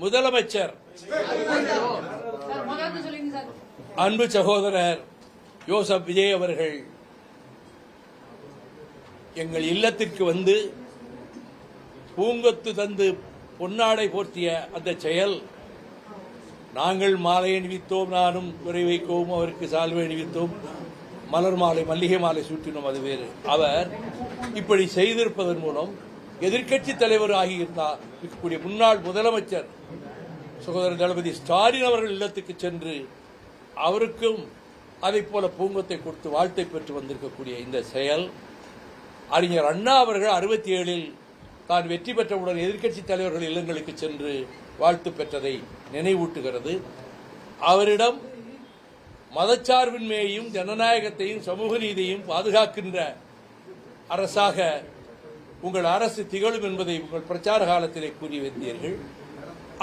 முதலமைச்சர் அன்பு சகோதரர் யோசப் விஜய் அவர்கள் எங்கள் இல்லத்திற்கு வந்து பூங்கொத்து தந்து பொன்னாடை போர்த்திய அந்த செயல், நாங்கள் மாலை அணிவித்தோம், நானும் துறை வைக்கவும் அவருக்கு சால்வை அணிவித்தோம், மலர் மாலை மல்லிகை மாலை சூட்டினோம், அது வேறு. அவர் இப்படி செய்திருப்பதன் மூலம் எதிர்க்கட்சி தலைவர் ஆகியிருக்கக்கூடிய முன்னாள் முதலமைச்சர் சகோதரர் தளபதி ஸ்டாலின் அவர்கள் இல்லத்துக்கு சென்று அவருக்கும் அதை போல பூங்கொத்தை கொடுத்து வாழ்த்தை பெற்று வந்திருக்கக்கூடிய இந்த செயல், அறிஞர் அண்ணா அவர்கள் 67இல் தான் வெற்றி பெற்றவுடன் எதிர்க்கட்சி தலைவர்கள் இல்லங்களுக்கு சென்று வாழ்த்து பெற்றதை நினைவூட்டுகிறது. அவரிடம் மதச்சார்பின்மையையும் ஜனநாயகத்தையும் சமூக நீதியையும் பாதுகாக்கின்ற அரசாக உங்கள் அரசு திகழும் என்பதை உங்கள் பிரச்சார காலத்திலே கூறி வந்தீர்கள்.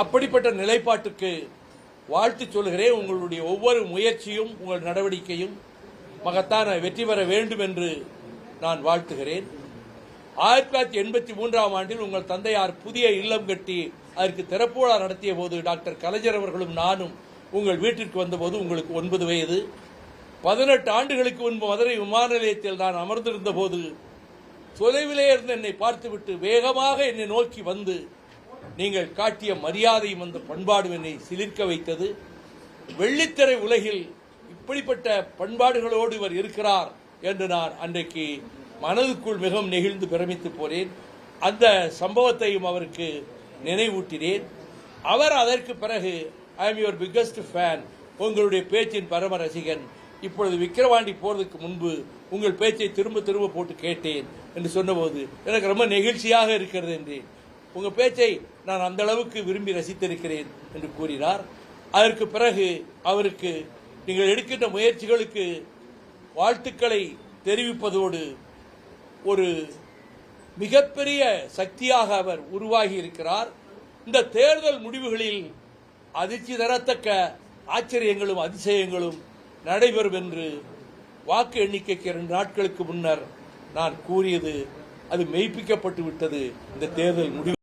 அப்படிப்பட்ட நிலைப்பாட்டுக்கு வாழ்த்து சொல்கிறேன். உங்களுடைய ஒவ்வொரு முயற்சியும் உங்கள் நடவடிக்கையும் மகத்தான வெற்றி பெற வேண்டும் என்று நான் வாழ்த்துகிறேன். 1983ஆம் ஆண்டில் உங்கள் தந்தையார் புதிய இல்லம் கட்டி அதற்கு திறப்பு விழா நடத்திய போது டாக்டர் கலைஞர் அவர்களும் நானும் உங்கள் வீட்டிற்கு வந்தபோது உங்களுக்கு 9 வயது. 18 ஆண்டுகளுக்கு முன்பு மதுரை விமான நிலையத்தில் நான் அமர்ந்திருந்த போது தொலைவிலே இருந்து என்னை பார்த்துவிட்டு வேகமாக என்னை நோக்கி வந்து நீங்கள் காட்டிய மரியாதையும் அந்த பண்பாடும் என்னை சிலிர்க்க வைத்தது. வெள்ளித்திரை உலகில் இப்படிப்பட்ட பண்பாடுகளோடு இவர் இருக்கிறார் என்று நான் அன்றைக்கு மனதுக்குள் மிகவும் நெகிழ்ந்து பிரமித்து போனேன். அந்த சம்பவத்தையும் அவருக்கு நினைவூட்டினேன். அவர் அதற்கு பிறகு I am your biggest fan, உங்களுடைய பேச்சின் பரம ரசிகன், இப்பொழுது விக்கிரவாண்டி போறதுக்கு முன்பு உங்கள் பேச்சை திரும்ப திரும்ப போட்டு கேட்டேன் என்று சொன்னபோது எனக்கு ரொம்ப நெகிழ்ச்சியாக இருக்கிறது என்றேன். உங்கள் பேச்சை நான் அந்த அளவுக்கு விரும்பி ரசித்திருக்கிறேன் என்று கூறினார். அதற்கு பிறகு அவருக்கு நீங்கள் எடுக்கின்ற முயற்சிகளுக்கு வாழ்த்துக்களை தெரிவிப்பதோடு ஒரு மிகப்பெரிய சக்தியாக அவர் உருவாகி இருக்கிறார். இந்த தேர்தல் முடிவுகளில் அதிர்ச்சி தரத்தக்க ஆச்சரியங்களும் அதிசயங்களும் நடைபெறும் என்று வாக்கு எண்ணிக்கைக்கு 2 நாட்களுக்கு முன்னர் நான் கூறியது அது மெய்ப்பிக்கப்பட்டு விட்டது. இந்த தேர்தல் முடிவு